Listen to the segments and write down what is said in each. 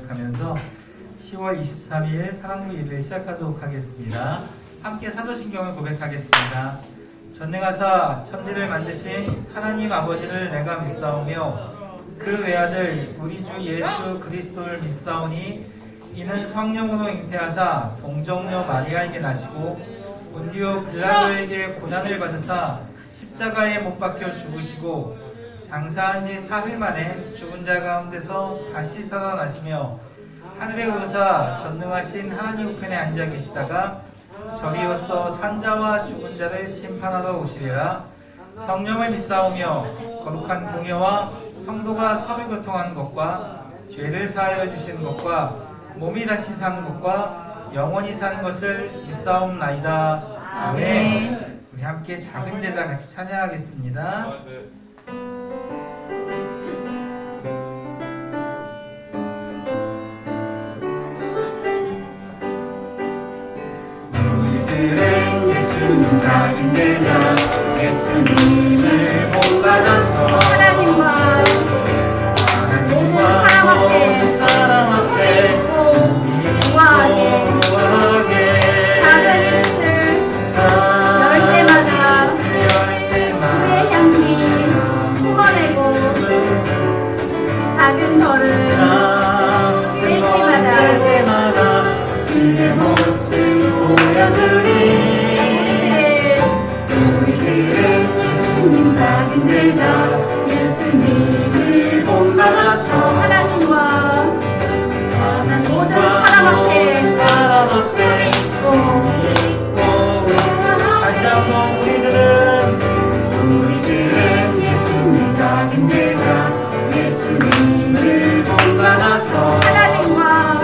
고백하면서 10월 23일 사랑부 예배 시작하도록 하겠습니다. 함께 사도신경을 고백하겠습니다. 전능하사 천지를 만드신 하나님 아버지를 내가 믿사오며 그 외아들 우리 주 예수 그리스도를 믿사오니 이는 성령으로 잉태하사 동정녀 마리아에게 나시고 본디오 빌라도에게 고난을 받으사 십자가에 못 박혀 죽으시고 장사한 지 사흘 만에 죽은 자 가운데서 다시 살아나시며 하늘에 오르사 전능하신 하나님 우편에 앉아 계시다가 저리로서 산자와 죽은 자를 심판하러 오시리라. 성령을 믿사오며 거룩한 공예와 성도가 서로 교통하는 것과 죄를 사하여 주시는 것과 몸이 다시 사는 것과 영원히 사는 것을 믿사옵나이다. 아멘. 우리 함께 작은 제자 같이 찬양하겠습니다. 우리들은 예수님 작은 제자 예수님을 본받아서 하나님과 모든 사람 앞에 우아하게 작은 입술 열 때마다 그의 향기 품어내고 작은 저를 뺄 때마다 주의 모습 보여주리. 우리들은 예수님 작은 제자 예수님을 본받아서 하나님과 모든 사람 앞에 믿고 다시 한번 우리들은 예수님 작은 제자 예수님을 본받아서 하나님과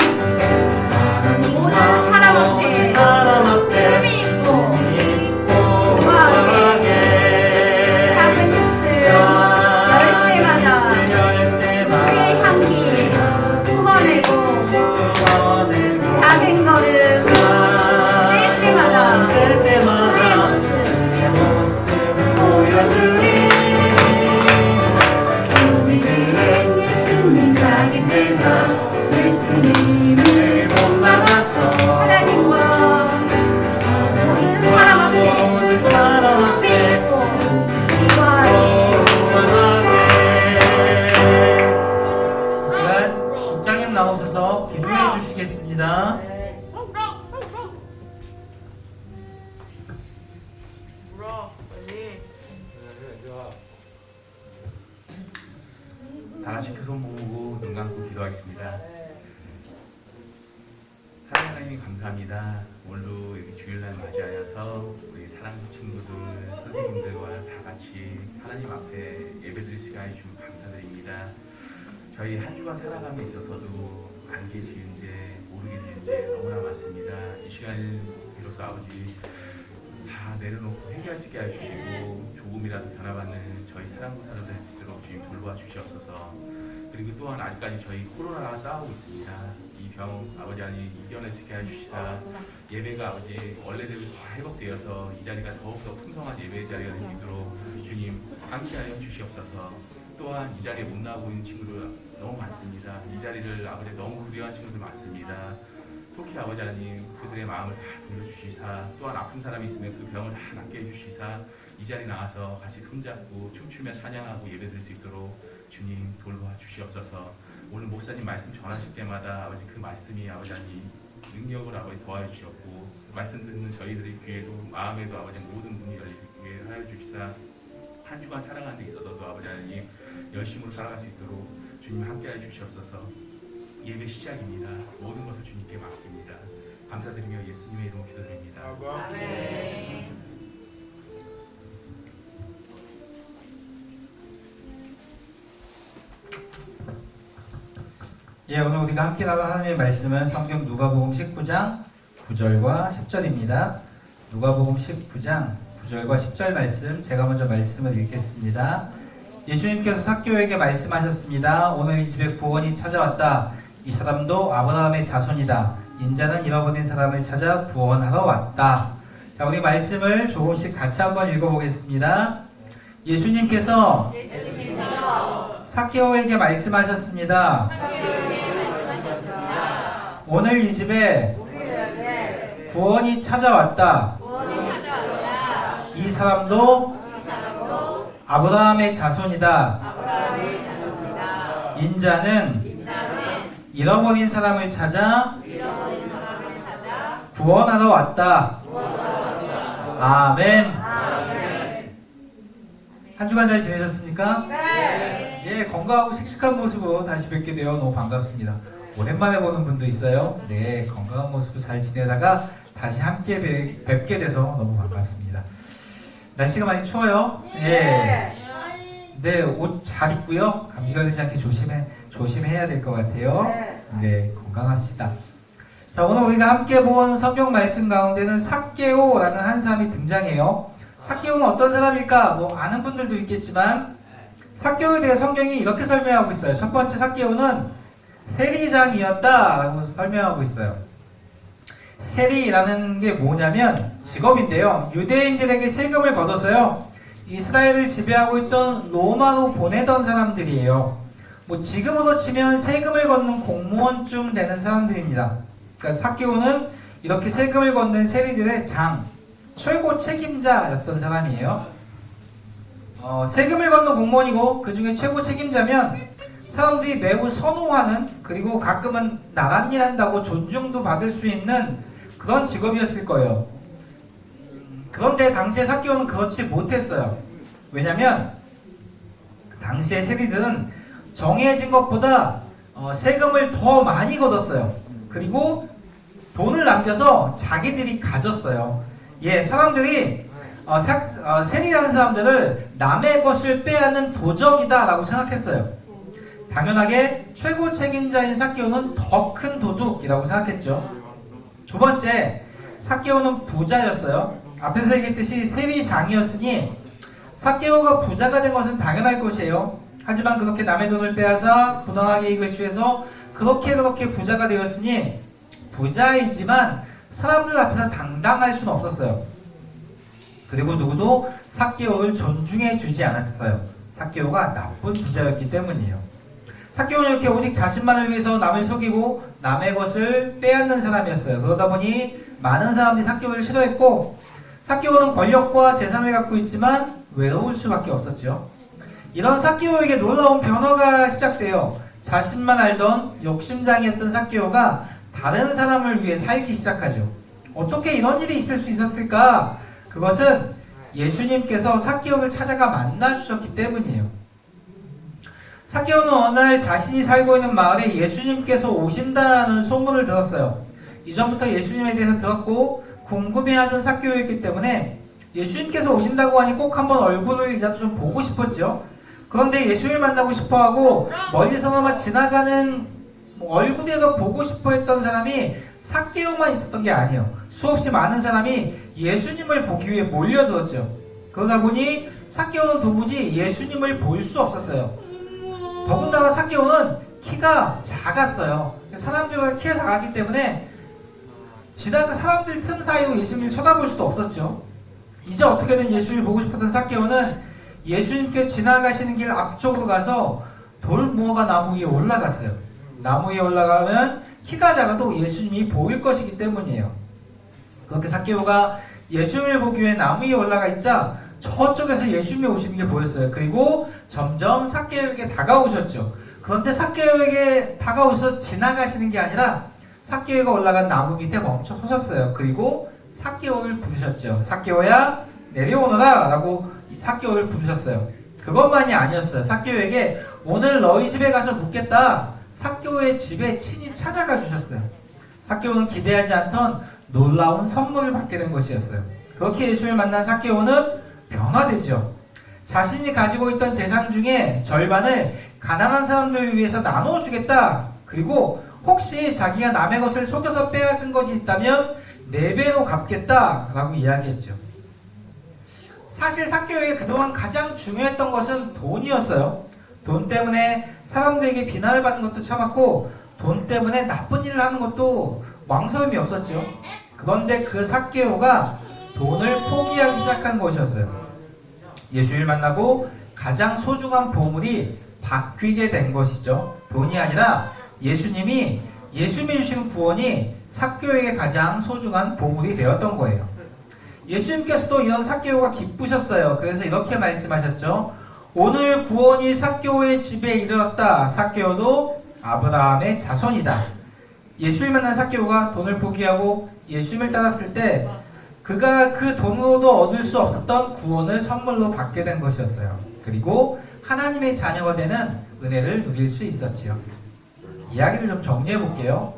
모든 사람 앞에 품이 있고 우아하게 작은 입술 열 때마다 그의 향기 품어내고 작은 거를 뺄 때마다 그의 모습 보여주리. 우리들은 예수님 작은 제자 예수님을 본받아서 하나님과 모든 사람 앞에 우아하게 이 시간 국장님 나오셔서 기도해 주시겠습니다. 다 같이 두 손 모으고 눈 감고 기도하겠습니다. 사랑하는 하나님 감사합니다. 오늘도 이렇게 주일날 맞이하여서 우리 사랑하는 친구들, 선생님들과 다 같이 하나님 앞에 예배드릴 시간이 주면 감사드립니다. 저희 한 주간 살아감에 있어서도 알게 지은 죄, 모르게 지은 죄 너무나 많습니다. 이 시간을 비로소 아버지 다 내려놓고 해결할 수 있게 해주시고 조금이라도 변화받는 저희 사랑부 사람들 할 수 있도록 주님 돌보아 주시옵소서. 그리고 또한 아직까지 저희 코로나와 싸우고 있습니다. 이 병 아버지 아니 이겨낼 수 있게 해주시사 예배가 아버지 원래대로 다 회복되어서 이 자리가 더욱더 풍성한 예배 자리가 될 수 있도록 주님 함께하여 주시옵소서. 또한 이 자리에 못 나오고 있는 친구들 너무 많습니다. 이 자리를 아버지 너무 그리워한 친구들 많습니다. 속히 아버지 하나님 그들의 마음을 다 돌려주시사 또한 아픈 사람이 있으면 그 병을 다 낫게 해주시사 이 자리 나와서 같이 손잡고 춤추며 찬양하고 예배드릴 수 있도록 주님 돌봐 주시옵소서. 오늘 목사님 말씀 전하실 때마다 아버지 그 말씀이 아버지 하나님 능력을 아버지 더하여 주셨고 말씀 듣는 저희들의 귀에도 마음에도 아버지 모든 문이 열리게 하여 주시사 한 주간 살아가는 데 있어서도 아버지 하나님 열심으로 살아갈 수 있도록 주님 함께하여 주시옵소서. 예배 시작입니다. 모든 것을 주님께 맡깁니다. 감사드리며 예수님의 이름으로 기도드립니다. 아멘. 예, 오늘 우리가 함께 나눌 하나님의 말씀은 성경 누가복음 19장 9절과 10절입니다. 누가복음 19장 9절과 10절 말씀 제가 먼저 말씀을 읽겠습니다. 예수님께서 삭개오에게 말씀하셨습니다. 오늘 이 집에 구원이 찾아왔다. 이 사람도 아브라함의 자손이다. 인자는 잃어버린 사람을 찾아 구원하러 왔다. 자, 우리 말씀을 조금씩 같이 한번 읽어보겠습니다. 예수님께서 삭개오에게 말씀하셨습니다. 오늘 이 집에 구원이 찾아왔다. 이 사람도 아브라함의 자손이다. 인자는 잃어버린 사람을 찾아 구원하러 왔다. 아멘. 한 주간 잘 지내셨습니까? 예, 건강하고 씩씩한 모습으로 다시 뵙게 되어 너무 반갑습니다. 오랜만에 보는 분도 있어요. 네, 건강한 모습으로 잘 지내다가 다시 함께 뵙게 돼서 너무 반갑습니다. 날씨가 많이 추워요. 예. 네, 옷 잘 입고요. 감기 걸리지 않게 조심해야 될 것 같아요. 네, 건강합시다. 자, 오늘 우리가 함께 본 성경 말씀 가운데는 삭개오라는 한 사람이 등장해요. 삭개오는 어떤 사람일까? 뭐 아는 분들도 있겠지만 삭개오에 대해 성경이 이렇게 설명하고 있어요. 첫 번째, 삭개오는 세리장이었다라고 설명하고 있어요. 세리라는 게 뭐냐면 직업인데요. 유대인들에게 세금을 걷어서요, 이스라엘을 지배하고 있던 로마로 보내던 사람들이에요. 뭐 지금으로 치면 세금을 걷는 공무원쯤 되는 사람들입니다. 그러니까 삭개오는 이렇게 세금을 걷는 세리들의 최고 책임자였던 사람이에요. 세금을 걷는 공무원이고 그 중에 최고 책임자면 사람들이 매우 선호하는, 그리고 가끔은 나란 일 한다고 존중도 받을 수 있는 그런 직업이었을 거예요. 그런데 당시에 삭개오는 그렇지 못했어요. 왜냐면 당시에 세리들은 정해진 것보다 세금을 더 많이 걷었어요. 그리고 돈을 남겨서 자기들이 가졌어요. 예, 사람들이 세리라는 사람들을 남의 것을 빼앗는 도적이다 라고 생각했어요. 당연하게 최고 책임자인 삭개오는 더 큰 도둑이라고 생각했죠. 두 번째, 삭개오는 부자였어요. 앞에서 얘기했듯이 세리장이었으니 삭개오가 부자가 된 것은 당연할 것이에요. 하지만 그렇게 남의 돈을 빼앗아 부당하게 이익을 취해서 그렇게 부자가 되었으니 부자이지만 사람들 앞에서 당당할 수는 없었어요. 그리고 누구도 삭개오를 존중해 주지 않았어요. 삭개오가 나쁜 부자였기 때문이에요. 삭개오는 이렇게 오직 자신만을 위해서 남을 속이고 남의 것을 빼앗는 사람이었어요. 그러다 보니 많은 사람들이 삭개오를 싫어했고, 삭개오는 권력과 재산을 갖고 있지만 외로울 수밖에 없었죠. 이런 삭개오에게 놀라운 변화가 시작돼요. 자신만 알던 욕심장이었던 삭개오가 다른 사람을 위해 살기 시작하죠. 어떻게 이런 일이 있을 수 있었을까? 그것은 예수님께서 삭개오를 찾아가 만나주셨기 때문이에요. 삭개오는 어느 날 자신이 살고 있는 마을에 예수님께서 오신다는 소문을 들었어요. 이전부터 예수님에 대해서 들었고 궁금해하던 삭개오였기 때문에 예수님께서 오신다고 하니 꼭 한번 얼굴이라도 좀 보고 싶었죠. 그런데 예수님을 만나고 싶어하고 멀리서나마 지나가는 얼굴이라도 보고 싶어했던 사람이 삭개오만 있었던 게 아니에요. 수없이 많은 사람이 예수님을 보기 위해 몰려들었죠. 그러다 보니 삭개오는 도무지 예수님을 볼 수 없었어요. 더군다나 삭개오는 키가 작았어요. 사람들보다 키가 작았기 때문에 지나가 사람들 틈 사이로 예수님을 쳐다볼 수도 없었죠. 이제 어떻게든 예수님을 보고 싶었던 삭개오는 예수님께 지나가시는 길 앞쪽으로 가서 돌무화과 나무 위에 올라갔어요. 나무 위에 올라가면 키가 작아도 예수님이 보일 것이기 때문이에요. 그렇게 삭개오가 예수님을 보기 위해 나무 위에 올라가 있자 저쪽에서 예수님이 오시는 게 보였어요. 그리고 점점 삭개오에게 다가오셨죠. 그런데 삭개오에게 다가오셔서 지나가시는 게 아니라 삭개오가 올라간 나무 밑에 멈춰 서셨어요. 그리고 삭개오를 부르셨죠. 삭개오야 내려오너라 라고 삭개오를 부르셨어요. 그것만이 아니었어요. 삭개오에게 오늘 너희 집에 가서 묵겠다. 삭개오의 집에 친히 찾아가 주셨어요. 삭개오는 기대하지 않던 놀라운 선물을 받게 된 것이었어요. 그렇게 예수를 만난 삭개오는 변화되죠. 자신이 가지고 있던 재산 중에 절반을 가난한 사람들을 위해서 나눠주겠다. 그리고 혹시 자기가 남의 것을 속여서 빼앗은 것이 있다면 4배로 갚겠다 라고 이야기했죠. 사실 삭개오에게 그동안 가장 중요했던 것은 돈이었어요. 돈 때문에 사람들에게 비난을 받는 것도 참았고 돈 때문에 나쁜 일을 하는 것도 망설임이 없었죠. 그런데 그 삭개오가 돈을 포기하기 시작한 것이었어요. 예수를 만나고 가장 소중한 보물이 바뀌게 된 것이죠. 돈이 아니라 예수님이 예수님이 주시는 구원이 삭개오에게 가장 소중한 보물이 되었던 거예요. 예수님께서도 이런 삭개오가 기쁘셨어요. 그래서 이렇게 말씀하셨죠. 오늘 구원이 삭개오의 집에 이르렀다. 삭개오도 아브라함의 자손이다. 예수를 만난 삭개오가 돈을 포기하고 예수님을 따랐을 때 그가 그 돈으로도 얻을 수 없었던 구원을 선물로 받게 된 것이었어요. 그리고 하나님의 자녀가 되는 은혜를 누릴 수 있었지요. 이야기를 좀 정리해 볼게요.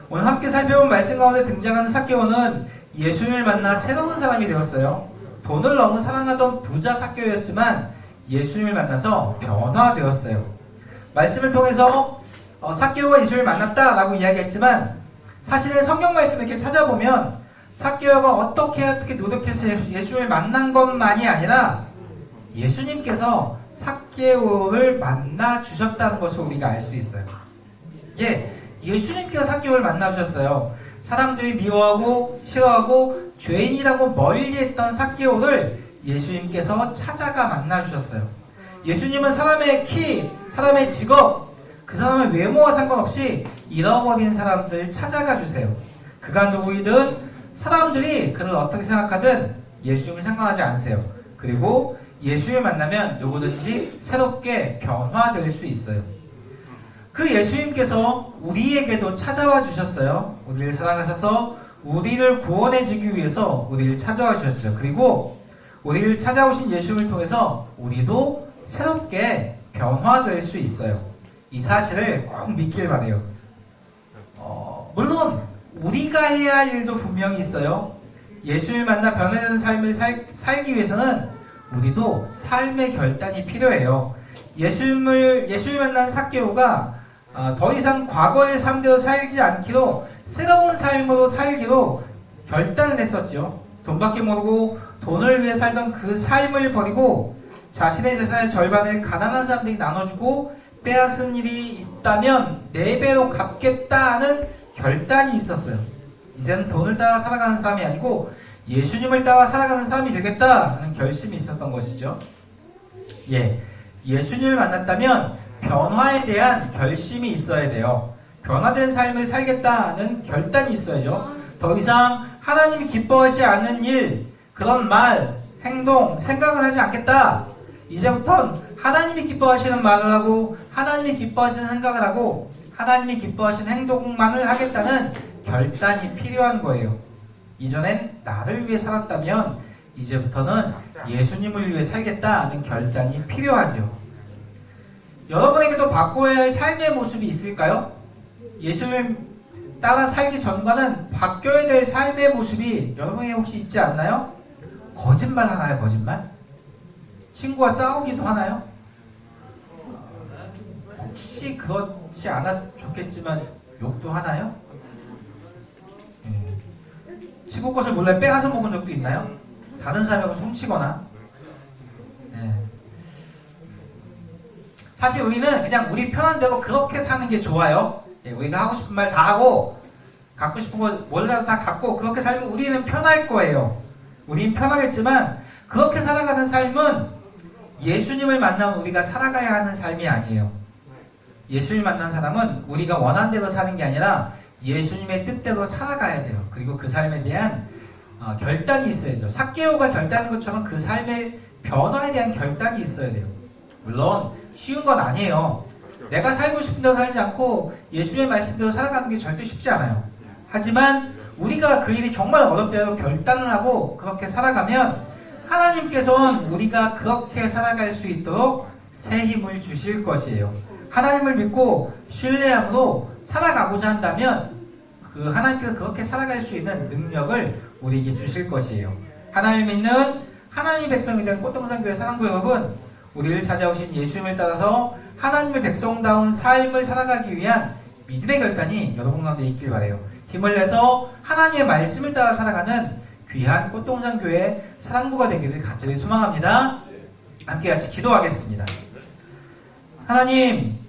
오늘 함께 살펴본 말씀 가운데 등장하는 삭개오는 예수님을 만나 새로운 사람이 되었어요. 돈을 너무 사랑하던 부자 삭개오였지만 예수님을 만나서 변화되었어요. 말씀을 통해서 삭개오가 예수를 만났다라고 이야기했지만 사실은 성경 말씀을 이렇게 찾아보면 삭개오가 어떻게 노력해서 예수를 만난 것만이 아니라 예수님께서 삭개오를 만나 주셨다는 것을 우리가 알 수 있어요. 예수님께서 삭개오를 만나 주셨어요. 사람들이 미워하고 싫어하고 죄인이라고 멀리했던 삭개오를 예수님께서 찾아가 만나 주셨어요. 예수님은 사람의 키, 사람의 직업, 그 사람의 외모와 상관없이 잃어버린 사람들 찾아가 주세요. 그가 누구이든 사람들이 그를 어떻게 생각하든 예수님을 생각하지 않으세요. 그리고 예수님을 만나면 누구든지 새롭게 변화될 수 있어요. 그 예수님께서 우리에게도 찾아와 주셨어요. 우리를 사랑하셔서 우리를 구원해 주기 위해서 우리를 찾아와 주셨죠. 그리고 우리를 찾아오신 예수님을 통해서 우리도 새롭게 변화될 수 있어요. 이 사실을 꼭 믿길 바래요. 물론 우리가 해야 할 일도 분명히 있어요. 예수님을 만나 변화되는 삶을 살기 위해서는 우리도 삶의 결단이 필요해요. 예수님을 만난 삭개오가 더 이상 과거의 삶대로 살지 않기로 새로운 삶으로 살기로 결단을 했었죠. 돈밖에 모르고 돈을 위해 살던 그 삶을 버리고 자신의 재산의 절반을 가난한 사람들이 나눠주고 빼앗은 일이 있다면 4배로 갚겠다는 결단이 있었어요. 이제는 돈을 따라 살아가는 사람이 아니고 예수님을 따라 살아가는 사람이 되겠다는 결심이 있었던 것이죠. 예수님을 만났다면 변화에 대한 결심이 있어야 돼요. 변화된 삶을 살겠다는 결단이 있어야죠. 더 이상 하나님이 기뻐하지 않는 일, 그런 말, 행동, 생각을 하지 않겠다. 이제부턴 하나님이 기뻐하시는 말을 하고 하나님이 기뻐하시는 생각을 하고 하나님이 기뻐하시는 행동만을 하겠다는 결단이 필요한 거예요. 이전엔 나를 위해 살았다면 이제부터는 예수님을 위해 살겠다는 결단이 필요하죠. 여러분에게도 바꿔야 할 삶의 모습이 있을까요? 예수님을 따라 살기 전과는 바뀌어야 될 삶의 모습이 여러분에게 혹시 있지 않나요? 거짓말 하나요? 거짓말? 친구와 싸우기도 하나요? 혹시 그렇지 않았으면 좋겠지만 욕도 하나요? 친구 것을 몰래 빼앗아 먹은 적도 있나요? 다른 사람하고 훔치거나. 사실 우리는 그냥 우리 편한 대로 그렇게 사는 게 좋아요. 우리가 하고 싶은 말 다 하고 갖고 싶은 거 몰라도 다 갖고 그렇게 살면 우리는 편할 거예요. 우리는 편하겠지만 그렇게 살아가는 삶은 예수님을 만나면 우리가 살아가야 하는 삶이 아니에요. 예수님을 만난 사람은 우리가 원하는 대로 사는 게 아니라 예수님의 뜻대로 살아가야 돼요. 그리고 그 삶에 대한 결단이 있어야죠. 삭개오가 결단한 것처럼 그 삶의 변화에 대한 결단이 있어야 돼요. 물론 쉬운 건 아니에요. 내가 살고 싶은 대로 살지 않고 예수님의 말씀대로 살아가는 게 절대 쉽지 않아요. 하지만 우리가 그 일이 정말 어렵다고 결단을 하고 그렇게 살아가면 하나님께서는 우리가 그렇게 살아갈 수 있도록 새 힘을 주실 것이에요. 하나님을 믿고 신뢰함으로 살아가고자 한다면 그 하나님께서 그렇게 살아갈 수 있는 능력을 우리에게 주실 것이에요. 하나님을 믿는 하나님의 백성이 된 꽃동산교회 사랑부 여러분, 우리를 찾아오신 예수님을 따라서 하나님의 백성다운 삶을 살아가기 위한 믿음의 결단이 여러분 가운데 있길 바라요. 힘을 내서 하나님의 말씀을 따라 살아가는 귀한 꽃동산교회 사랑부가 되기를 간절히 소망합니다. 함께 같이 기도하겠습니다. 하나님,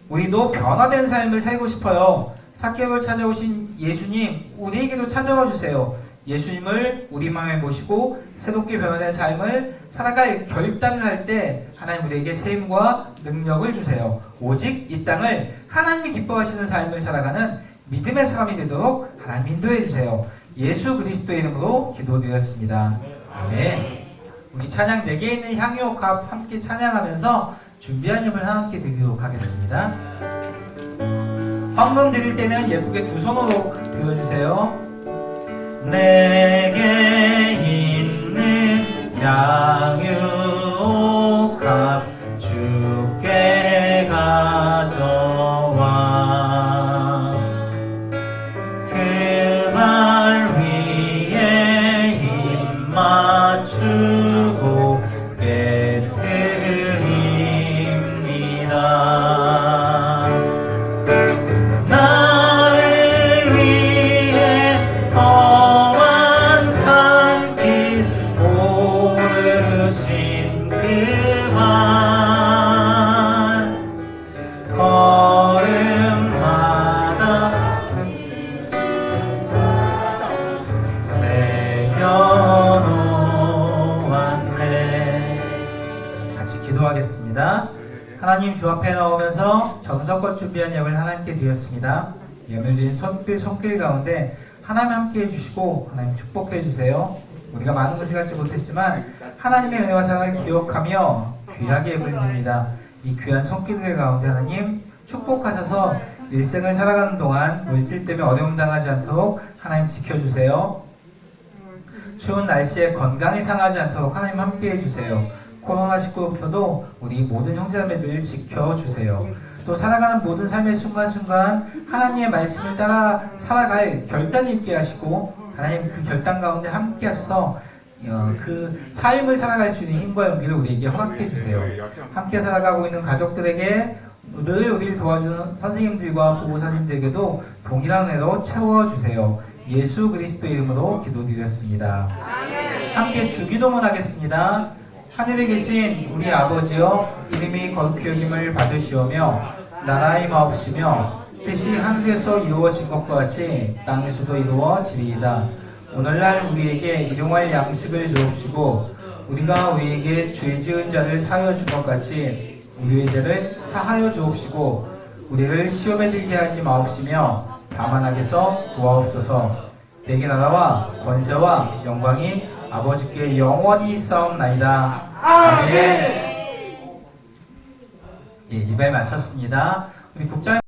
우리도 변화된 삶을 살고 싶어요. 삭개오를 찾아오신 예수님, 우리에게도 찾아와 주세요. 예수님을 우리 마음에 모시고 새롭게 변화된 삶을 살아갈 결단을 할 때 하나님 우리에게 새 힘과 능력을 주세요. 오직 이 땅을 하나님이 기뻐하시는 삶을 살아가는 믿음의 사람이 되도록 하나님 인도해 주세요. 예수 그리스도의 이름으로 기도드렸습니다. 아멘. 우리 찬양 4개 있는 향유옥합 함께 찬양하면서 준비한 예물 함께 드리도록 하겠습니다. 헌금 드릴 때는 예쁘게 두 손으로 들어주세요. 내게 있는 향유옥합 주께 가져와 그 발 위에 힘 맞추고 깨트립니다. 나를 위해 험한 산길 오르신 그 발 걸음마다 새겨놓았네. 같이 기도하겠습니다. 하나님 주 앞에 나오면서 정성껏 준비한 예물 하나님께 드렸습니다. 예물 드린 손길 가운데 하나님 함께 해주시고 하나님 축복해 주세요. 우리가 많은 것을 갖지 못했지만 하나님의 은혜와 사랑을 기억하며 귀하게 예물 드립니다. 이 귀한 손길들 가운데 하나님 축복하셔서 일생을 살아가는 동안 물질 때문에 어려움 당하지 않도록 하나님 지켜주세요. 추운 날씨에 건강이 상하지 않도록 하나님 함께 해주세요. 코로나19로부터도 우리 모든 형제자매들 지켜주세요. 또 살아가는 모든 삶의 순간순간 하나님의 말씀을 따라 살아갈 결단이 있게 하시고 하나님 그 결단 가운데 함께 하셔서 그 삶을 살아갈 수 있는 힘과 용기를 우리에게 허락해 주세요. 함께 살아가고 있는 가족들에게 늘 우리를 도와주는 선생님들과 보호사님들에게도 동일한 은혜로 채워주세요. 예수 그리스도의 이름으로 기도드렸습니다. 함께 주기도문 하겠습니다. 하늘에 계신 우리 아버지여, 이름이 거룩히 여김을 받으시오며 나라의 마옵시며 뜻이 하늘에서 이루어진 것과 같이 땅에서도 이루어지리이다. 오늘날 우리에게 일용할 양식을 주옵시고 우리가 우리에게 죄 지은 자를 사하여 준 것 같이 우리의 죄를 사하여 주옵시고 우리를 시험에 들게 하지 마옵시며 다만 악에서 구하옵소서. 내게 나라와 권세와 영광이 아버지께 영원히 있사옵나이다. 아멘. 예, 예배 마쳤습니다. 우리 국장